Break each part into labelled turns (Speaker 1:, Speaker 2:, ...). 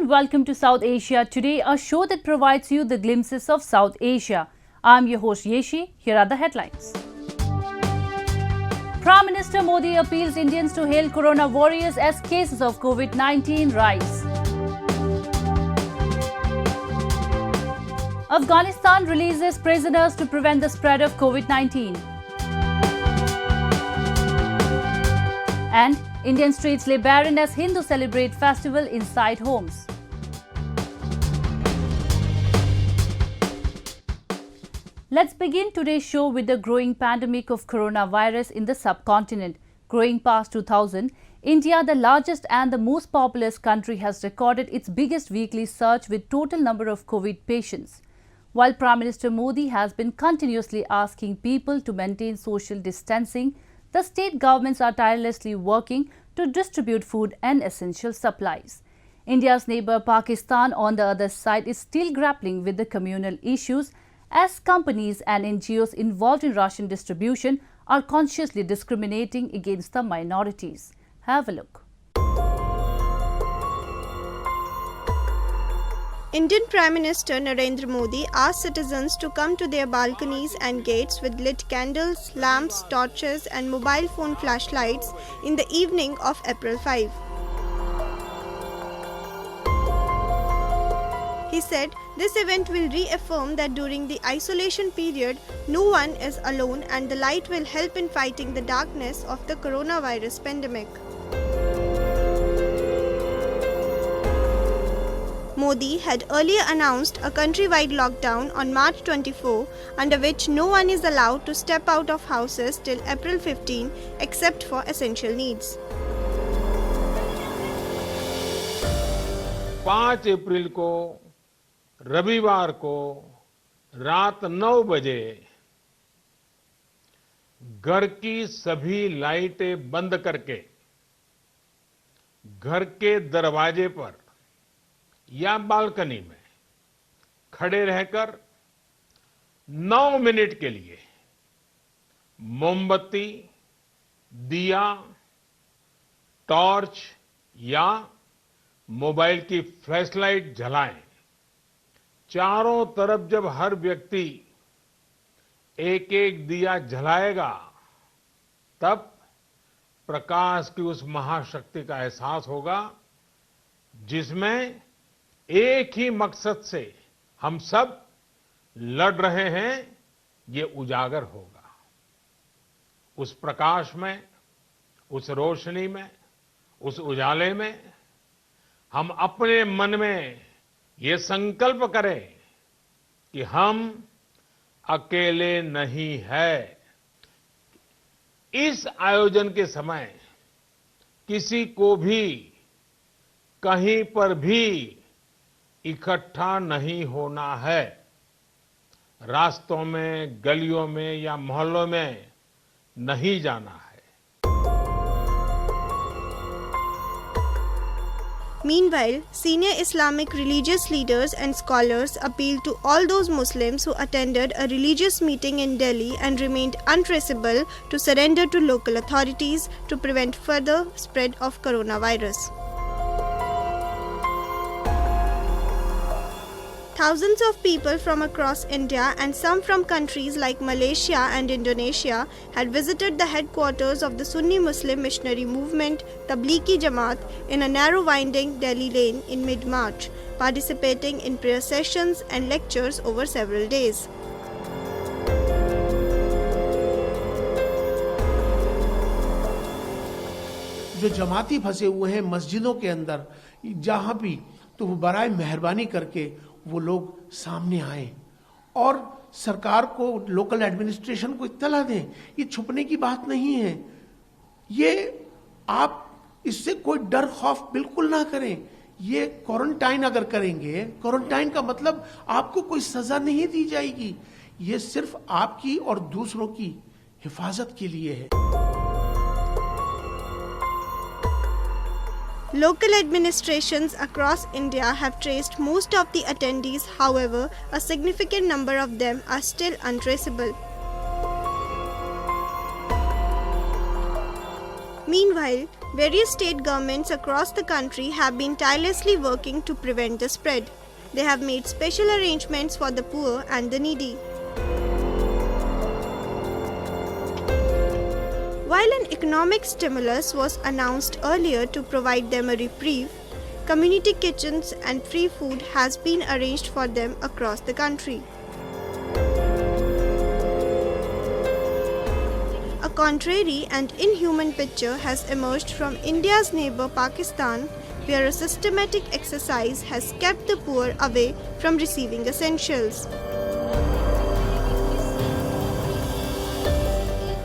Speaker 1: and welcome to South Asia Today, a show that provides you the glimpses of South Asia. I'm your host Yeshi. Here are the headlines. Prime Minister Modi appeals Indians to hail Corona warriors as cases of COVID-19 rise. Afghanistan releases prisoners to prevent the spread of COVID-19. And Indian streets lay barren as Hindus celebrate festival inside homes. Let's begin today's show with the growing pandemic of coronavirus in the subcontinent. Growing past 2000, India, the largest and the most populous country, has recorded its biggest weekly surge with total number of COVID patients. While Prime Minister Modi has been continuously asking people to maintain social distancing, the state governments are tirelessly working to distribute food and essential supplies. India's neighbour Pakistan, on the other side, is still grappling with the communal issues as companies and NGOs involved in ration distribution are consciously discriminating against the minorities. Have a look.
Speaker 2: Indian Prime Minister Narendra Modi asked citizens to come to their balconies and gates with lit candles, lamps, torches and mobile phone flashlights in the evening of April 5. He said this event will reaffirm that during the isolation period, no one is alone and the light will help in fighting the darkness of the coronavirus pandemic. Modi had earlier announced a countrywide lockdown on March 24, under which no one is allowed to step out of houses till April 15 except for essential needs.
Speaker 3: 5 अप्रैल को रविवार को रात 9 बजे घर की सभी लाइटें बंद करके घर के दरवाजे पर या बालकनी में खड़े रहकर 9 मिनट के लिए मोमबत्ती, दिया, टॉर्च या मोबाइल की फ्लैशलाइट जलाएं। चारों तरफ जब हर व्यक्ति एक एक दिया जलाएगा, तब प्रकाश की उस महाशक्ति का एहसास होगा जिसमें एक ही मकसद से हम सब लड़ रहे हैं, ये उजागर होगा। उस प्रकाश में, उस रोशनी में, उस उजाले में हम अपने मन में ये संकल्प करें कि हम अकेले नहीं हैं। इस आयोजन के समय किसी को भी कहीं पर भी इकट्ठा नहीं होना है। रास्तों में, गलियों में या मोहल्लों में नहीं जाना है।
Speaker 2: Meanwhile, senior Islamic religious leaders and scholars appealed to all those Muslims who attended a religious meeting in Delhi and remained untraceable to surrender to local authorities to prevent further spread of coronavirus. Thousands of people from across India and some from countries like Malaysia and Indonesia had visited the headquarters of the Sunni Muslim missionary movement, Tablighi Jamaat, in a narrow winding Delhi lane in mid-March, participating in prayer sessions and lectures over several days.
Speaker 4: जो जमाती फंसे हुए हैं मस्जिदों के अंदर, जहां भी, तो वो बराए मेहरबानी करके वो लोग सामने आए और सरकार को, लोकल एडमिनिस्ट्रेशन को इत्तला दें। ये छुपने की बात नहीं है। ये आप इससे कोई डर खौफ बिल्कुल ना करें। ये क्वारंटाइन अगर करेंगे, क्वारंटाइन का मतलब आपको कोई सजा नहीं दी जाएगी। ये सिर्फ आपकी और दूसरों की हिफाजत के लिए है।
Speaker 2: Local administrations across India have traced most of the attendees, however, a significant number of them are still untraceable. Meanwhile, various state governments across the country have been tirelessly working to prevent the spread. They have made special arrangements for the poor and the needy. While an economic stimulus was announced earlier to provide them a reprieve, community kitchens and free food has been arranged for them across the country. A contrary and inhuman picture has emerged from India's neighbor Pakistan, where a systematic exercise has kept the poor away from receiving essentials.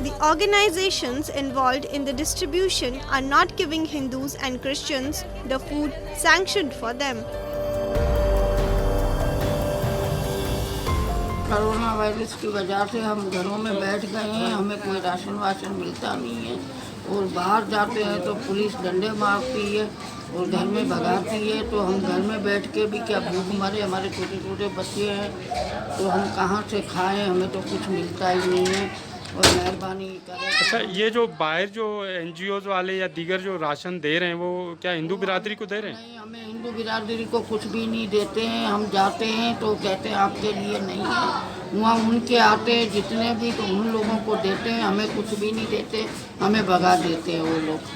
Speaker 2: The organizations involved in the distribution are not giving Hindus and Christians the food sanctioned for them.
Speaker 5: Corona virus की वजह से हम घरों में बैठ गए हैं, हमें कोई राशन वाशन मिलता नहीं है और बाहर जाते हैं तो पुलिस डंडे मारती है और घर में भगाती है, तो हम घर में बैठ के भी क्या भूख मरे, हमारे छोटे छोटे बच्चे हैं तो हम कहाँ से खाएं, हमें तो कुछ मिलता ही नहीं है और मेहरबानी करें।
Speaker 6: अच्छा, ये जो बाहर जो NGOs वाले या दीगर जो राशन दे रहे हैं वो क्या हिंदू बिरादरी को दे रहे हैं?
Speaker 5: नहीं, हमें हिंदू बिरादरी को कुछ भी नहीं देते हैं। हम जाते हैं तो कहते हैं आपके लिए नहीं है, वहाँ उनके आते हैं जितने भी तो उन लोगों को देते हैं, हमें कुछ भी नहीं देते, हमें भगा देते हैं वो लोग।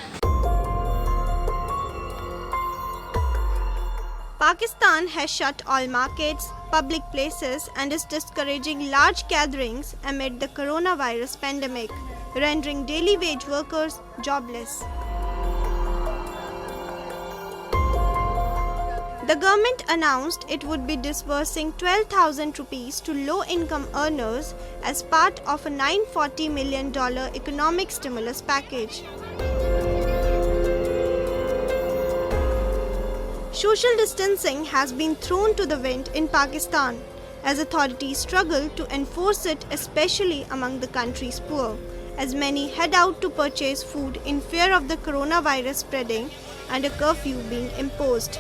Speaker 2: Pakistan has shut all markets, public places and is discouraging large gatherings amid the coronavirus pandemic, rendering daily wage workers jobless. The government announced it would be disbursing 12,000 rupees to low-income earners as part of a $940 million economic stimulus package. Social distancing has been thrown to the wind in Pakistan as authorities struggle to enforce it, especially among the country's poor, as many head out to purchase food in fear of the coronavirus spreading and a curfew being imposed.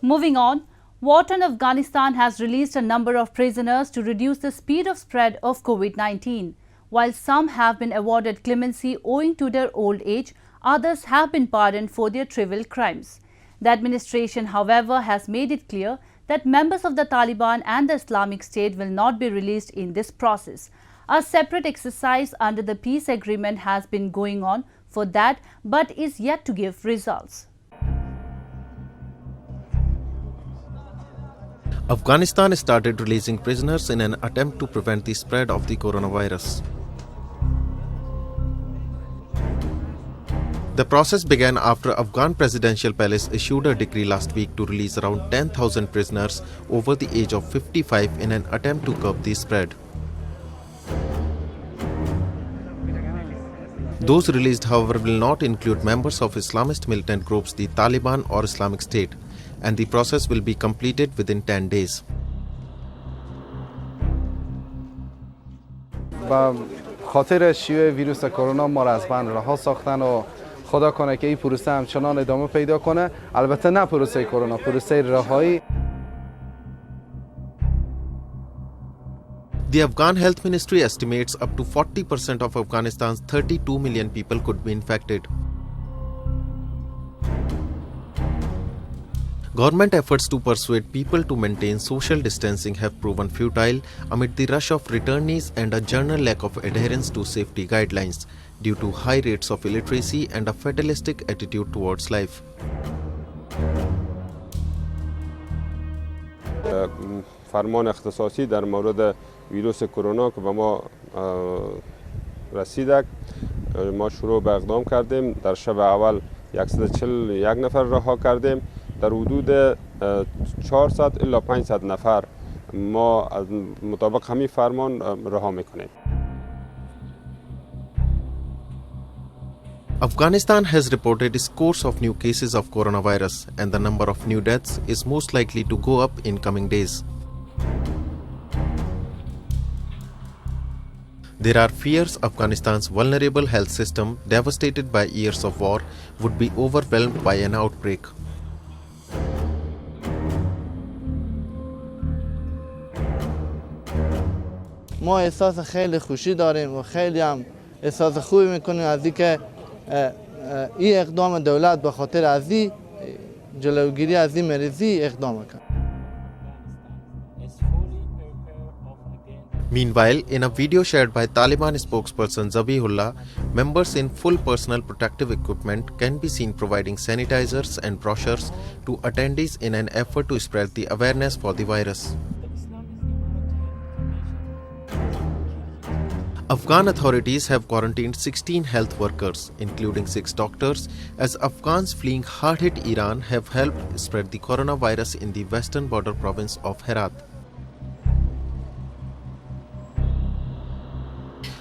Speaker 1: Moving on, War Torn Afghanistan has released a number of prisoners to reduce the speed of spread of COVID-19. While some have been awarded clemency owing to their old age, others have been pardoned for their trivial crimes. The administration, however, has made it clear that members of the Taliban and the Islamic State will not be released in this process. A separate exercise under the peace agreement has been going on for that, but is yet to give results.
Speaker 7: Afghanistan started releasing prisoners in an attempt to prevent the spread of the coronavirus. The process began after Afghan Presidential Palace issued a decree last week to release around 10,000 prisoners over the age of 55 in an attempt to curb the spread. Those released, however, will not include members of Islamist militant groups, the Taliban or Islamic State, and the process will be completed within 10 days.
Speaker 8: با خاطر شیوع ویروس کرونا ما را از بند رها ساختن و خدا کنه که این پروسه همچنان ادامه پیدا کنه، البته نه پروسه کرونا، پروسه رهایی.
Speaker 7: The Afghan Health Ministry estimates up to 40% of Afghanistan's 32 million people could be infected. Government efforts to persuade people to maintain social distancing have proven futile amid the rush of returnees and a general lack of adherence to safety guidelines due to high rates of illiteracy and a fatalistic attitude towards life.
Speaker 9: فرمان اختصاصی در مورد ویروس کرونا که به ما رسیدک، ما شروع به اقدام کردیم. در شب اول 141 نفر رها کردیم. در حدود 400 الی 500 نفر ما مطابق همین فرمان رها میکنیم.
Speaker 7: Afghanistan has reported scores of new cases of coronavirus, and the number of new deaths is most likely to go up in coming days. There are fears Afghanistan's vulnerable health system, devastated by years of war, would be overwhelmed by an outbreak.
Speaker 10: ما احساس خیلی خوشی داریم و خیلی هم احساس خوبی میکنیم از اینکه این اقدام دولت به خاطر از این جلوگیری از این مریضی اقدام کرد.
Speaker 7: Meanwhile, in a video shared by Taliban spokesperson Zabihullah, members in full personal protective equipment can be seen providing sanitizers and brochures to attendees in an effort to spread the awareness for the virus. Afghan authorities have quarantined 16 health workers, including 6 doctors, as Afghans fleeing hard-hit Iran have helped spread the coronavirus in the western border province of Herat.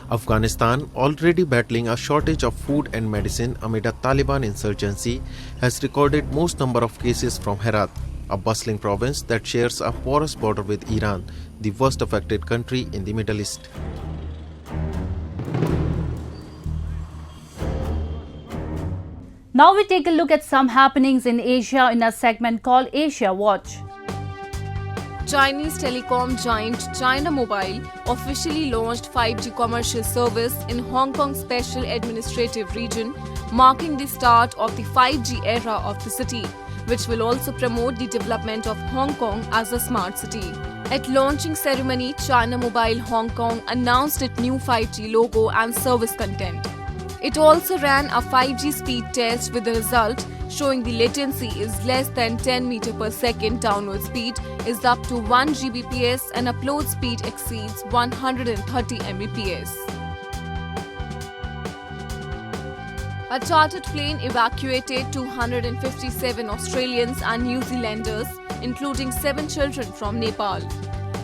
Speaker 7: Afghanistan, already battling a shortage of food and medicine amid a Taliban insurgency, has recorded most number of cases from Herat, a bustling province that shares a porous border with Iran, the worst affected country in the Middle East.
Speaker 1: Now we take a look at some happenings in Asia in a segment called Asia Watch.
Speaker 11: Chinese telecom giant China Mobile officially launched 5G commercial service in Hong Kong Special Administrative Region, marking the start of the 5G era of the city, which will also promote the development of Hong Kong as a smart city. At launching ceremony, China Mobile Hong Kong announced its new 5G logo and service content. It also ran a 5G speed test with the result showing the latency is less than 10 meter per second, download speed is up to 1 Gbps and upload speed exceeds 130 Mbps. A chartered plane evacuated 257 Australians and New Zealanders, including 7 children from Nepal.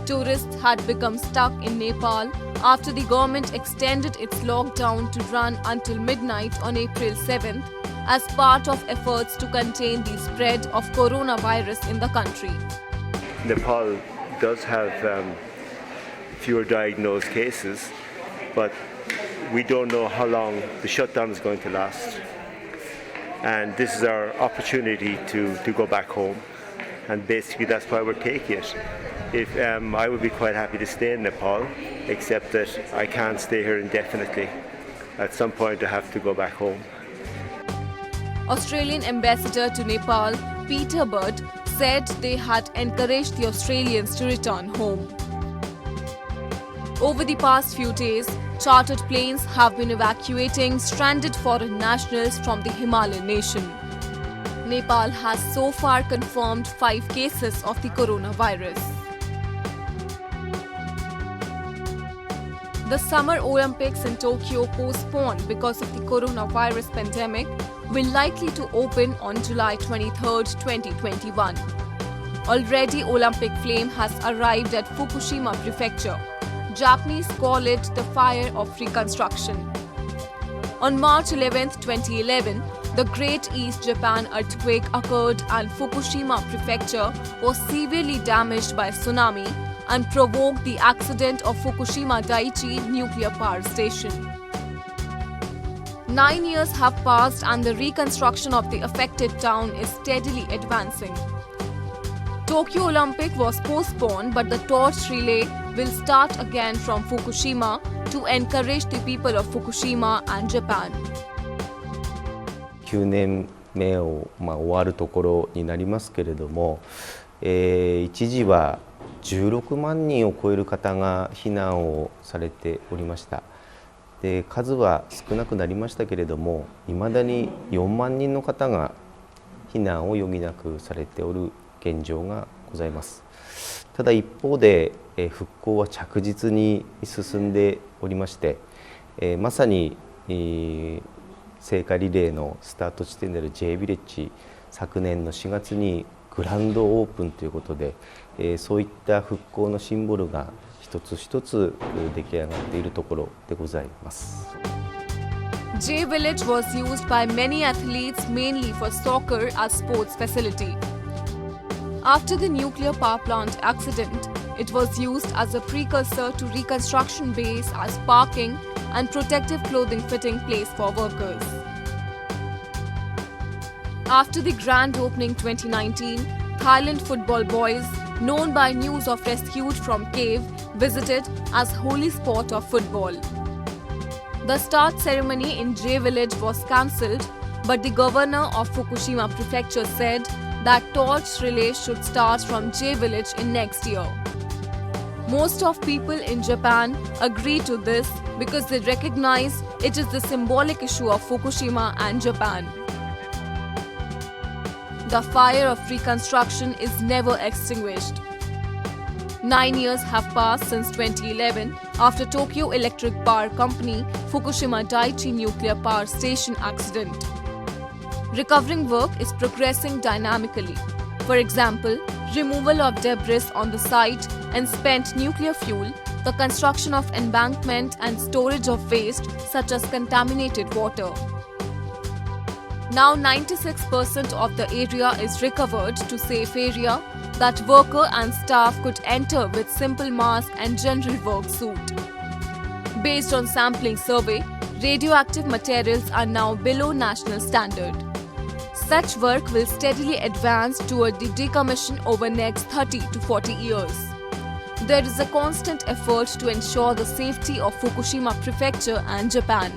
Speaker 11: Tourists had become stuck in Nepal after the government extended its lockdown to run until midnight on April 7th as part of efforts to contain the spread of coronavirus in the country.
Speaker 12: Nepal does have fewer diagnosed cases, but we don't know how long the shutdown is going to last. And this is our opportunity to go back home. And basically that's why we're taking it. I would be quite happy to stay in Nepal, except that I can't stay here indefinitely. At some point I have to go back home.
Speaker 11: Australian ambassador to Nepal, Peter Bird, said they had encouraged the Australians to return home. Over the past few days, chartered planes have been evacuating stranded foreign nationals from the Himalayan nation. Nepal has so far confirmed 5 cases of the coronavirus. The Summer Olympics in Tokyo, postponed because of the coronavirus pandemic, will likely to open on July 23, 2021. Already, Olympic flame has arrived at Fukushima Prefecture. Japanese call it the fire of reconstruction. On March 11, 2011, the Great East Japan earthquake occurred and Fukushima Prefecture was severely damaged by tsunami and provoked the accident of Fukushima Daiichi nuclear power station. 9 years have passed and the reconstruction of the affected town is steadily advancing. Tokyo Olympic was postponed, but the torch relay will start again from Fukushima to encourage the people of Fukushima and Japan.
Speaker 13: 9年目を終わるところになりますけれども、一時は16万人を超える方が避難をされておりました。で、数は少なくなりましたけれども、いまだに4万人の方が避難を余儀なくされておる現状がございます。ただ一方で、復興は着実に進んでおりまして、まさに、聖火リレーのスタート地点である J ヴィレッジ、昨年の4月にグランドオープンということで、そういった復興のシンボルが一つ一つ出来上がっているところでございます。
Speaker 11: J Village was used by many athletes mainly for soccer as sports facility. After the nuclear power plant accident, it was used as a precursor to reconstruction base as parking and protective clothing fitting place for workers. After the grand opening 2019, Thailand football boys, known by news of rescued from cave, visited as holy spot of football. The start ceremony in J Village was cancelled, but the governor of Fukushima Prefecture said that torch relay should start from J Village in next year. Most of people in Japan agree to this because they recognize it is the symbolic issue of Fukushima and Japan. The fire of reconstruction is never extinguished. 9 years have passed since 2011 after Tokyo Electric Power Company Fukushima Daiichi Nuclear Power Station accident. Recovering work is progressing dynamically. For example, removal of debris on the site and spent nuclear fuel, the construction of embankment and storage of waste such as contaminated water. Now 96% of the area is recovered to safe area that worker and staff could enter with simple mask and general work suit. Based on sampling survey, radioactive materials are now below national standard. Such work will steadily advance toward the decommission over next 30 to 40 years. There is a constant effort to ensure the safety of Fukushima Prefecture and Japan.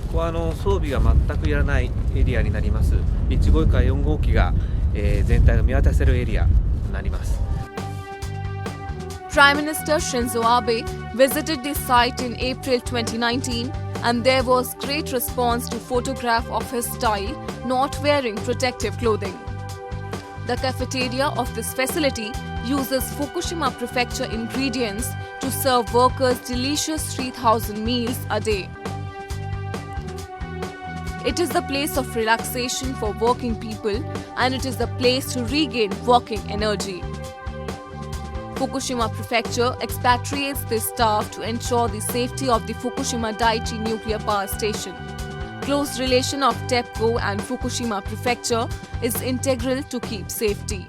Speaker 14: ここは装備が全くいらないエリアになります。1号機から4号機が全体を見渡せるエリアになります。
Speaker 11: Prime Minister Shinzo Abe visited the site in April 2019 and there was great response to photograph of his style not wearing protective clothing. The cafeteria of this facility uses Fukushima Prefecture ingredients to serve workers delicious 3,000 meals a day. It is the place of relaxation for working people and it is the place to regain working energy. Fukushima Prefecture expatriates their staff to ensure the safety of the Fukushima Daiichi Nuclear Power Station. Close relation of TEPCO and Fukushima Prefecture is integral to keep safety.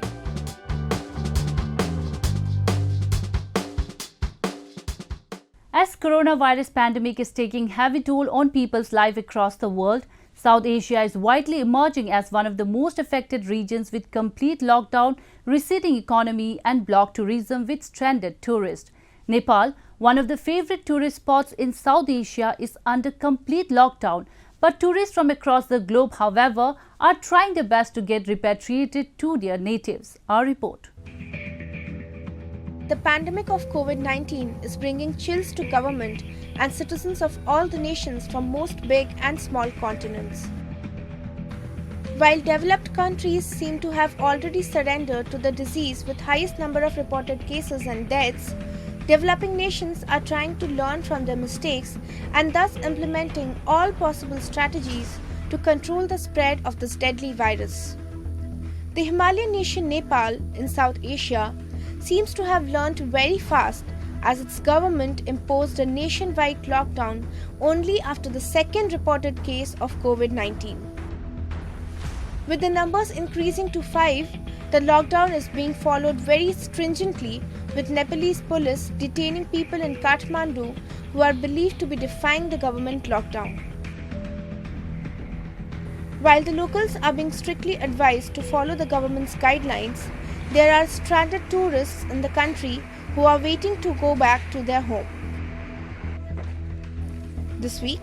Speaker 1: As coronavirus pandemic is taking heavy toll on people's life across the world, South Asia is widely emerging as one of the most affected regions with complete lockdown, receding economy and blocked tourism with stranded tourists. Nepal, one of the favorite tourist spots in South Asia, is under complete lockdown, but tourists from across the globe, however, are trying their best to get repatriated to their natives. Our report.
Speaker 2: The pandemic of COVID-19 is bringing chills to government and citizens of all the nations from most big and small continents. While developed countries seem to have already surrendered to the disease with highest number of reported cases and deaths, developing nations are trying to learn from their mistakes and thus implementing all possible strategies to control the spread of this deadly virus. The Himalayan nation Nepal in South Asia seems to have learned very fast as its government imposed a nationwide lockdown only after the second reported case of COVID-19. With the numbers increasing to 5, the lockdown is being followed very stringently, with Nepalese police detaining people in Kathmandu who are believed to be defying the government lockdown. While the locals are being strictly advised to follow the government's guidelines, there are stranded tourists in the country who are waiting to go back to their home. This week,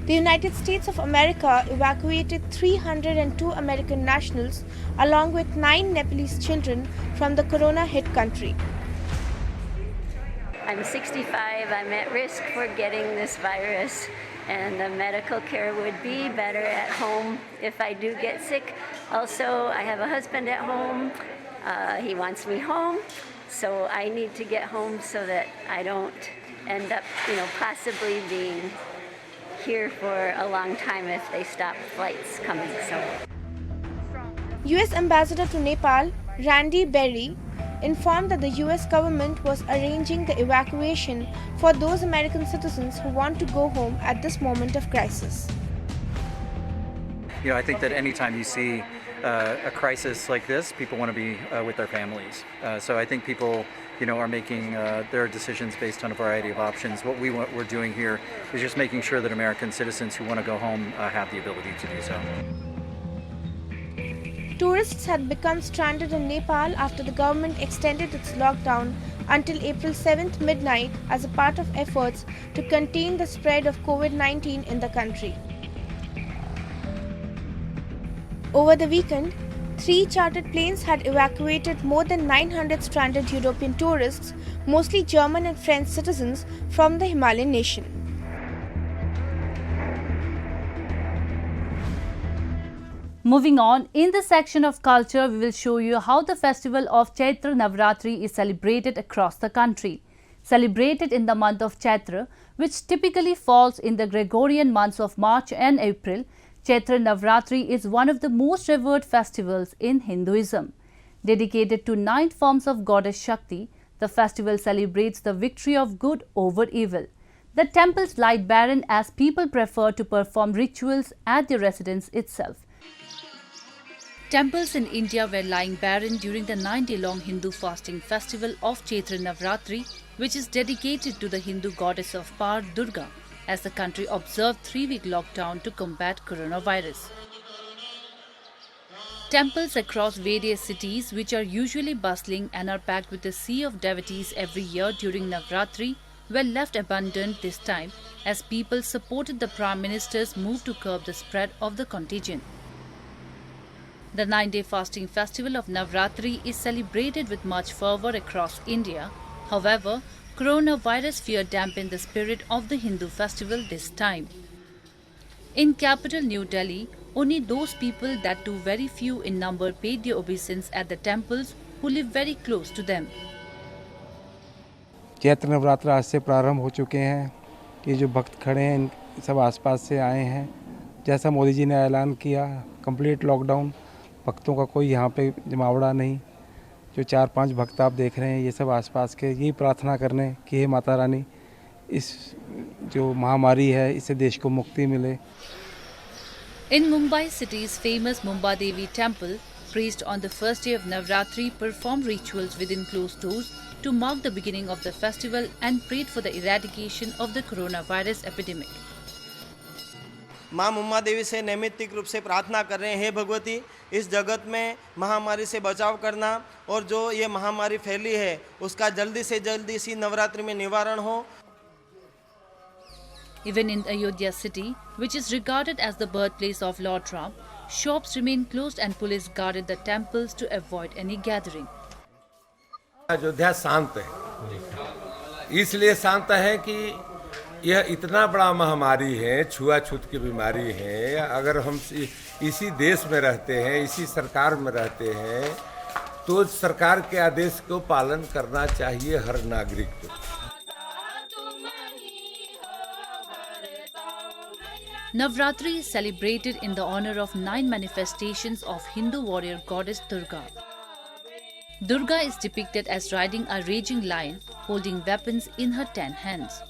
Speaker 2: the United States of America evacuated 302 American nationals along with 9 Nepalese children from the corona-hit country.
Speaker 15: I'm 65, I'm at risk for getting this virus, and the medical care would be better at home if I do get sick. Also, I have a husband at home. He wants me home, so I need to get home so that I don't end up, possibly being here for a long time if they stop flights coming.
Speaker 2: US Ambassador to Nepal, Randy Berry, informed that the US government was arranging the evacuation for those American citizens who want to go home at this moment of crisis.
Speaker 16: I think that anytime you see a crisis like this, people want to be with their families. So I think people, are making their decisions based on a variety of options. What we're doing here is just making sure that American citizens who want to go home have the ability to do so.
Speaker 2: Tourists had become stranded in Nepal after the government extended its lockdown until April 7th midnight as a part of efforts to contain the spread of COVID-19 in the country. Over the weekend, 3 chartered planes had evacuated more than 900 stranded European tourists, mostly German and French citizens, from the Himalayan nation.
Speaker 1: Moving on, in the section of culture, we will show you how the festival of Chaitra Navratri is celebrated across the country. Celebrated in the month of Chaitra, which typically falls in the Gregorian months of March and April, Chaitra Navratri is one of the most revered festivals in Hinduism. Dedicated to 9 forms of goddess Shakti, the festival celebrates the victory of good over evil. The temples lie barren as people prefer to perform rituals at their residence itself. Temples in India were lying barren during the 9-day-long Hindu fasting festival of Chaitra Navratri, which is dedicated to the Hindu goddess of power Durga, as the country observed 3-week lockdown to combat coronavirus. Temples across various cities, which are usually bustling and are packed with a sea of devotees every year during Navratri, were left abandoned this time as people supported the Prime Minister's move to curb the spread of the contagion. The 9-day fasting festival of Navratri is celebrated with much fervour across India. However, coronavirus fear dampened the spirit of the Hindu festival this time. In capital New Delhi, only those people, that too very few in number, paid their obeisance at the temples who live very close to them.
Speaker 17: Chaitra Navratra आज से प्रारंभ हो चुके हैं। ये जो भक्त खड़े हैं सब आसपास से आए हैं। जैसा मोदी जी ने ऐलान किया, कंप्लीट लॉकडाउन, भक्तों का कोई यहाँ पे जमावड़ा नहीं। जो 4-5 भक्त आप देख रहे हैं, ये सब आसपास के यही प्रार्थना करने कि हे माता रानी, इस जो महामारी है इससे देश को मुक्ति मिले।
Speaker 1: In Mumbai city's famous Mumba Devi temple, priests on the first day of Navratri performed rituals within closed doors to mark the beginning of the festival and prayed for the eradication of the coronavirus epidemic.
Speaker 18: माँ मुम्मा देवी से नैमित्तिक रूप से प्रार्थना कर रहे हैं, हे भगवती, इस जगत में महामारी से बचाव करना और जो ये महामारी फैली है उसका जल्दी से जल्दी इसी नवरात्रि में निवारण हो।
Speaker 1: Even in Ayodhya city, which is regarded as the birthplace of Lord Ram, shops remain closed and police guarded the temples to avoid any gathering.
Speaker 19: Ayodhya शांत है, इसलिए शांत है कि यह इतना बड़ा महामारी है, छुआछूत की बीमारी है। अगर हम इसी देश में रहते हैं, इसी सरकार में रहते हैं, तो सरकार के आदेश को पालन करना चाहिए हर नागरिक को।
Speaker 1: Navratri is celebrated in the honor of 9 manifestations of Hindu warrior goddess Durga. Durga is depicted as riding a raging lion, holding weapons in her 10 hands.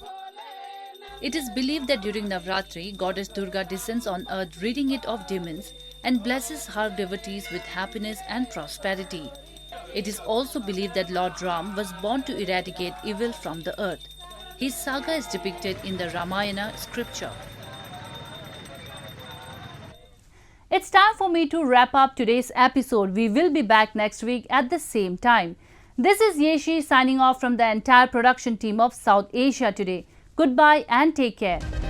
Speaker 1: It is believed that during Navratri, goddess Durga descends on earth, ridding it of demons, and blesses her devotees with happiness and prosperity. It is also believed that Lord Ram was born to eradicate evil from the earth. His saga is depicted in the Ramayana scripture. It's time for me to wrap up today's episode. We will be back next week at the same time. This is Yeshi signing off from the entire production team of South Asia Today. Goodbye and take care.